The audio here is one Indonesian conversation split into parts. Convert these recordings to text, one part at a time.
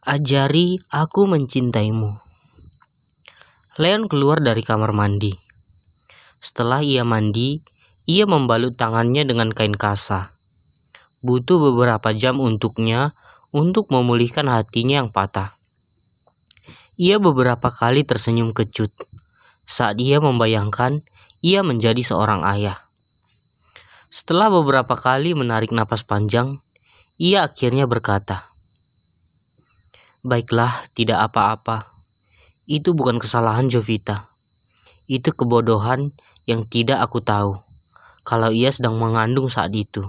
Ajari aku mencintaimu. Leon keluar dari kamar mandi. Setelah ia mandi, ia membalut tangannya dengan kain kasa. Butuh beberapa jam untuknya untuk memulihkan hatinya yang patah. Ia beberapa kali tersenyum kecut saat ia membayangkan ia menjadi seorang ayah. Setelah beberapa kali menarik napas panjang, ia akhirnya berkata, "Baiklah, tidak apa-apa. Itu bukan kesalahan Jovita. Itu kebodohan yang tidak aku tahu kalau ia sedang mengandung saat itu.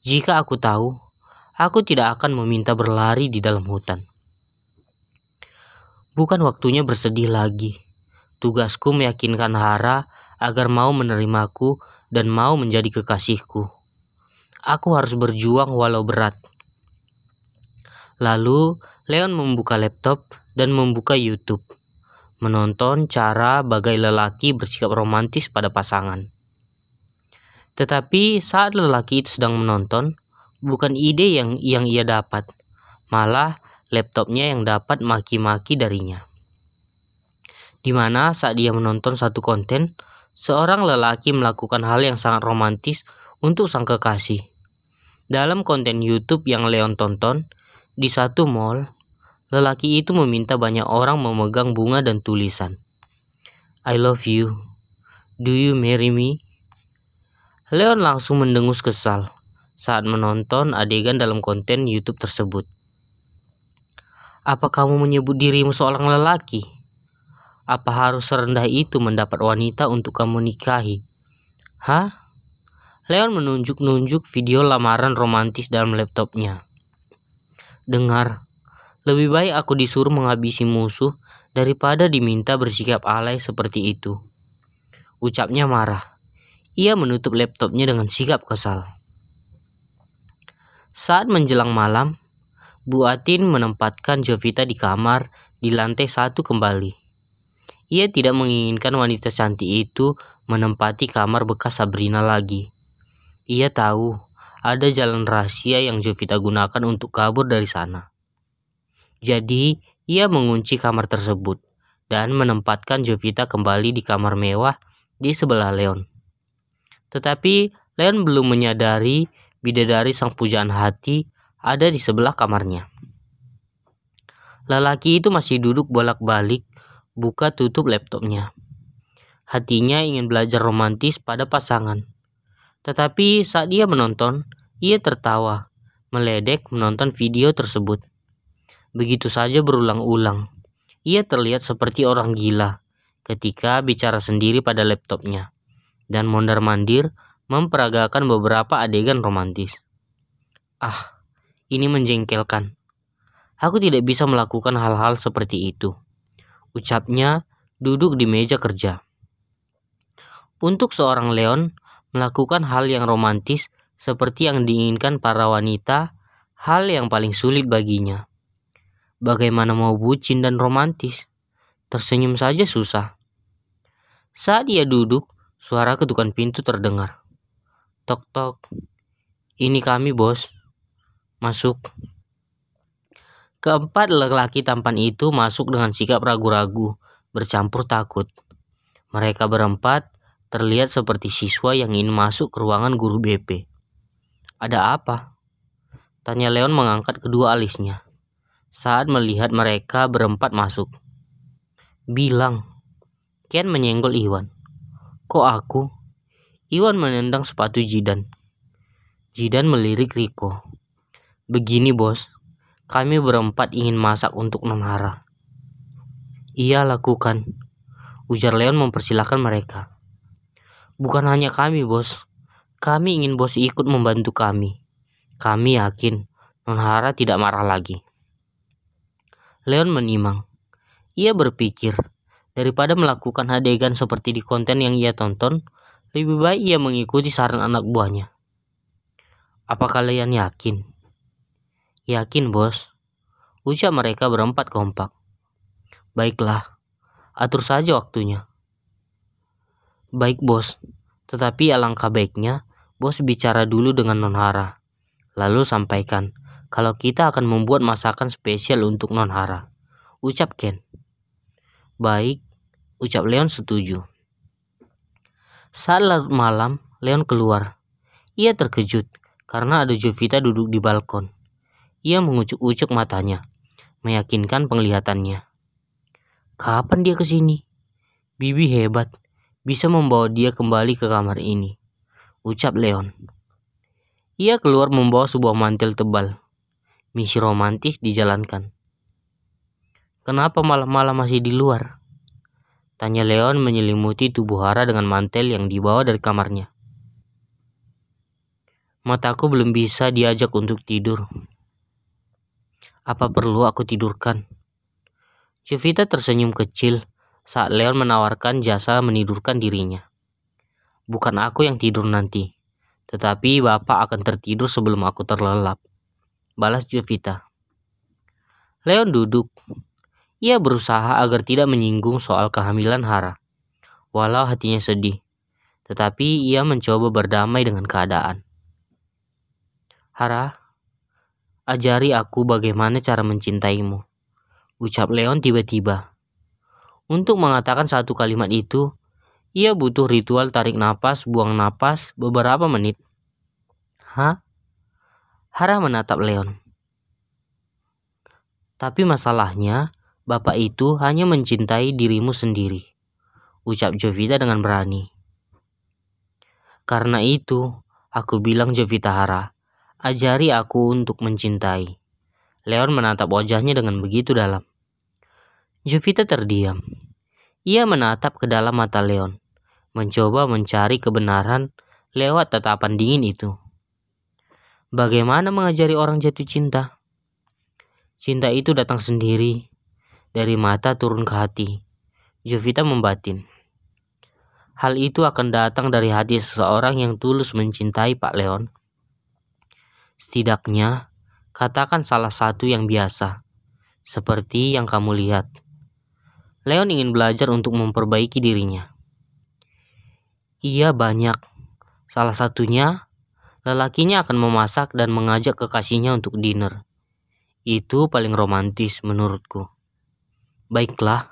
Jika aku tahu, aku tidak akan meminta berlari di dalam hutan. Bukan waktunya bersedih lagi. Tugasku meyakinkan Hara agar mau menerimaku dan mau menjadi kekasihku. Aku harus berjuang walau berat." Lalu Leon membuka laptop dan membuka YouTube, menonton cara bagai lelaki bersikap romantis pada pasangan. Tetapi saat lelaki itu sedang menonton, bukan ide yang ia dapat, malah laptopnya yang dapat maki-maki darinya. Di mana saat dia menonton satu konten, seorang lelaki melakukan hal yang sangat romantis untuk sang kekasih. Dalam konten YouTube yang Leon tonton, di satu mall, lelaki itu meminta banyak orang memegang bunga dan tulisan, "I love you. Do you marry me?" Leon langsung mendengus kesal saat menonton adegan dalam konten YouTube tersebut. "Apa kamu menyebut dirimu seorang lelaki? Apa harus serendah itu mendapat wanita untuk kamu nikahi? Hah?" Leon menunjuk-nunjuk video lamaran romantis dalam laptopnya. "Dengar, lebih baik aku disuruh menghabisi musuh daripada diminta bersikap alay seperti itu," ucapnya marah. Ia menutup laptopnya dengan sikap kesal. Saat menjelang malam, Bu Atin menempatkan Jovita di kamar di lantai 1 kembali. Ia tidak menginginkan wanita cantik itu menempati kamar bekas Sabrina lagi. Ia tahu ada jalan rahasia yang Jovita gunakan untuk kabur dari sana. Jadi, ia mengunci kamar tersebut dan menempatkan Jovita kembali di kamar mewah di sebelah Leon. Tetapi Leon belum menyadari bidadari sang pujaan hati ada di sebelah kamarnya. Lelaki itu masih duduk bolak-balik, buka tutup laptopnya. Hatinya ingin belajar romantis pada pasangan. Tetapi saat dia menonton, ia tertawa, meledek menonton video tersebut. Begitu saja berulang-ulang. Ia terlihat seperti orang gila ketika bicara sendiri pada laptopnya dan mondar-mandir memperagakan beberapa adegan romantis. "Ah, ini menjengkelkan. Aku tidak bisa melakukan hal-hal seperti itu," ucapnya duduk di meja kerja. Untuk seorang Leon, melakukan hal yang romantis seperti yang diinginkan para wanita, hal yang paling sulit baginya. Bagaimana mau bucin dan romantis? Tersenyum saja susah. Saat ia duduk, suara ketukan pintu terdengar. "Tok tok. Ini kami, bos. Masuk." Keempat lelaki tampan itu masuk dengan sikap ragu-ragu, bercampur takut. Mereka berempat terlihat seperti siswa yang ingin masuk ke ruangan guru BP. "Ada apa?" tanya Leon mengangkat kedua alisnya saat melihat mereka berempat masuk. "Bilang." Ken menyenggol Iwan. "Kok aku?" Iwan menendang sepatu Jidan. Jidan melirik Riko. "Begini, bos. Kami berempat ingin masak untuk Nonhara." "Iya, lakukan," ujar Leon mempersilahkan mereka. "Bukan hanya kami, bos. Kami ingin bos ikut membantu kami. Kami yakin Nonhara tidak marah lagi." Leon menimang. Ia berpikir, daripada melakukan adegan seperti di konten yang ia tonton, lebih baik ia mengikuti saran anak buahnya. "Apa kalian yakin?" "Yakin, bos," ucap mereka berempat kompak. "Baiklah, atur saja waktunya." "Baik, bos. Tetapi alangkah baiknya bos bicara dulu dengan Nonhara, lalu sampaikan kalau kita akan membuat masakan spesial untuk Non Hara, ucap Ken. Baik, ucap Leon setuju. Saat larut malam, Leon keluar. Ia terkejut karena ada Jovita duduk di balkon. Ia mengucuk-ucuk matanya, meyakinkan penglihatannya. Kapan dia ke sini? Bibi hebat, bisa membawa dia kembali ke kamar ini, ucap Leon. Ia keluar membawa sebuah mantel tebal. Misi romantis dijalankan. Kenapa malam-malam masih di luar? Tanya Leon menyelimuti tubuh Hara dengan mantel yang dibawa dari kamarnya. Mataku belum bisa diajak untuk tidur. Apa perlu aku tidurkan? Jovita tersenyum kecil saat Leon menawarkan jasa menidurkan dirinya. Bukan aku yang tidur nanti, tetapi Bapak akan tertidur sebelum aku terlelap, balas Jovita. Leon duduk. Ia berusaha agar tidak menyinggung soal kehamilan Hara, walau hatinya sedih, tetapi ia mencoba berdamai dengan keadaan. Hara, ajari aku bagaimana cara mencintaimu, ucap Leon tiba-tiba. Untuk mengatakan satu kalimat itu, ia butuh ritual tarik napas, buang napas beberapa menit. Hah? Hara menatap Leon. Tapi masalahnya, Bapak itu hanya mencintai dirimu sendiri, ucap Jovita dengan berani. Karena itu, aku bilang Jovita Hara, ajari aku untuk mencintai. Leon menatap wajahnya dengan begitu dalam. Jovita terdiam. Ia menatap ke dalam mata Leon, mencoba mencari kebenaran lewat tatapan dingin itu. Bagaimana mengajari orang jatuh cinta? Cinta itu datang sendiri, dari mata turun ke hati. Jovita membatin. Hal itu akan datang dari hati seseorang yang tulus mencintai Pak Leon. Setidaknya, katakan salah satu yang biasa, seperti yang kamu lihat. Leon ingin belajar untuk memperbaiki dirinya. Iya banyak. Salah satunya, lelakinya akan memasak dan mengajak kekasihnya untuk dinner. Itu paling romantis menurutku. Baiklah,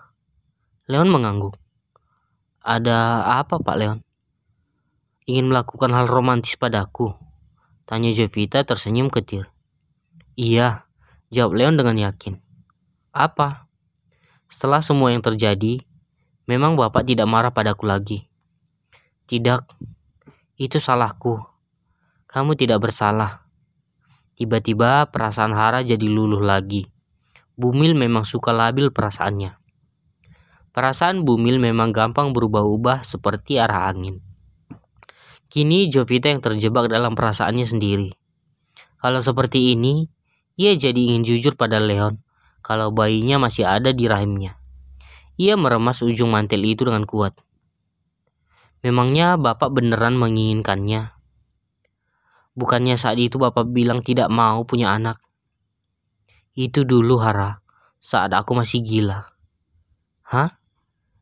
Leon mengangguk. Ada apa Pak Leon? Ingin melakukan hal romantis padaku? Tanya Jovita tersenyum ketir. Iya, jawab Leon dengan yakin. Apa? Setelah semua yang terjadi, memang Bapak tidak marah padaku lagi. Tidak, itu salahku. Kamu tidak bersalah. Tiba-tiba perasaan Hara jadi luluh lagi. Bumil memang suka labil perasaannya. Perasaan Bumil memang gampang berubah-ubah seperti arah angin. Kini Jovita yang terjebak dalam perasaannya sendiri. Kalau seperti ini, ia jadi ingin jujur pada Leon kalau bayinya masih ada di rahimnya. Ia meremas ujung mantel itu dengan kuat. Memangnya Bapak beneran menginginkannya? Bukannya saat itu Bapak bilang tidak mau punya anak? Itu dulu Hara, saat aku masih gila. Hah?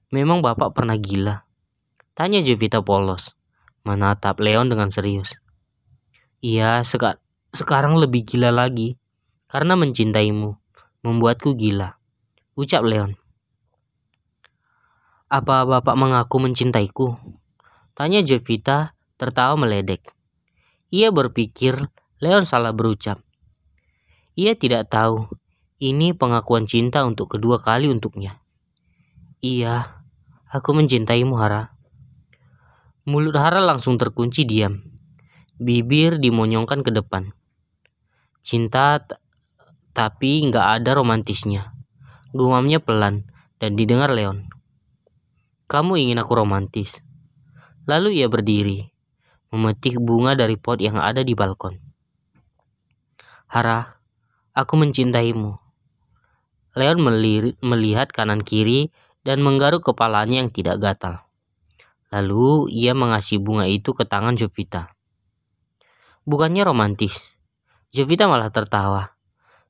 Memang Bapak pernah gila? Tanya Jovita polos, menatap Leon dengan serius. Iya, sekarang lebih gila lagi, karena mencintaimu, membuatku gila, ucap Leon. Apa Bapak mengaku mencintaiku? Tanya Jovita tertawa meledek. Ia berpikir Leon salah berucap. Ia tidak tahu, ini pengakuan cinta untuk kedua kali untuknya. Iya, aku mencintaimu Hara. Mulut Hara langsung terkunci diam. Bibir dimonyongkan ke depan. Cinta tapi nggak ada romantisnya. Gumamnya pelan dan didengar Leon. Kamu ingin aku romantis? Lalu ia berdiri, memetik bunga dari pot yang ada di balkon. Hara, aku mencintaimu. Leon melihat kanan kiri dan menggaruk kepalanya yang tidak gatal. Lalu ia mengasih bunga itu ke tangan Jovita. Bukannya romantis, Jovita malah tertawa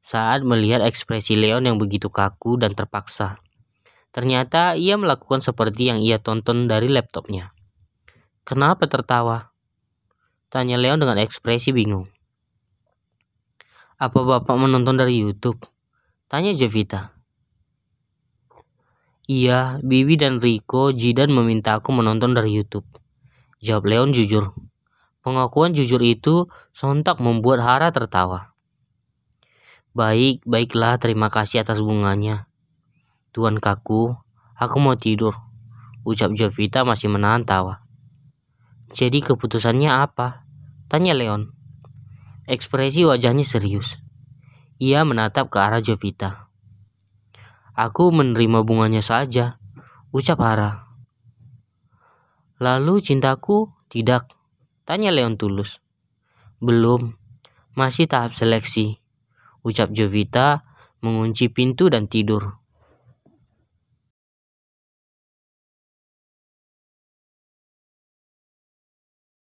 saat melihat ekspresi Leon yang begitu kaku dan terpaksa. Ternyata ia melakukan seperti yang ia tonton dari laptopnya. Kenapa tertawa? Tanya Leon dengan ekspresi bingung. Apa Bapak menonton dari YouTube? Tanya Jovita. Iya, Bibi dan Riko Jidan meminta aku menonton dari YouTube. Jawab Leon jujur. Pengakuan jujur itu sontak membuat Hara tertawa. Baiklah, terima kasih atas bunganya. Tuan Kaku, aku mau tidur, ucap Jovita masih menahan tawa. Jadi keputusannya apa? Tanya Leon. Ekspresi wajahnya serius. Ia menatap ke arah Jovita. Aku menerima bunganya saja, ucap Hara. Lalu cintaku tidak? Tanya Leon tulus. Belum, masih tahap seleksi, ucap Jovita mengunci pintu dan tidur.